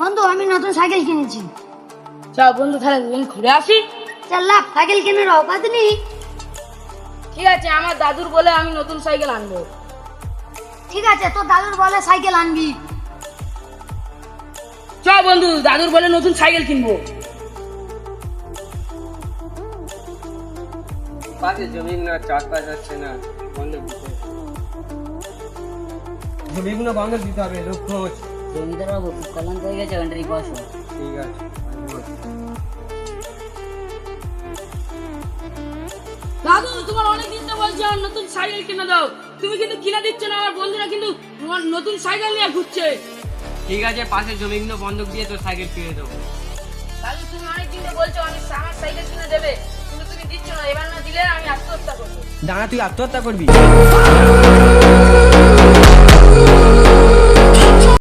বন্ধু আমি নতুন সাইকেল কিনেছি। চল বন্ধু তাহলে দুদিন ঘুরে আসি। চার লাখ সাইকেল কেনার অকাত নেই। ঠিক আছে, আমার দাদুর বলে আমি নতুন সাইকেল আনবো। ঠিক আছে, তোর দাদুর বলে সাইকেল আনবি। চল বন্ধু দাদুর বলে নতুন সাইকেল কিনবো। পাশে জমি না চাষবাস হচ্ছে না, বন্ধক দিতে জমিগুলো বন্ধক দিতে হবে, লক্ষ্য হচ্ছে। জমিদার বাবু খুব ক্লান্ত হয়ে গেছে, ওখানটাই বসো। ঠিক আছে, দাদু তোমার অনেকদিন তো বলছি আমার নতুন সাইকেল কিনে দাও, তুমি কিন্তু কিনে দিচ্ছ না। আমার বন্ধুরা কিন্তু তোমার নতুন সাইকেল নিয়ে ঘুরছে। ঠিক আছে, পাশে জমিগুলো বন্ধক দিয়ে তোর সাইকেল কিনে দেবো। দাদু তুমি অনেকদিন তো বলছো আমার সাইকেল কিনে দেবে, কিন্তু তুমি দিচ্ছ না। এবার না দিলে আমি আত্মহত্যা করবো। দাঁড়া, তুই আত্মহত্যা করবি?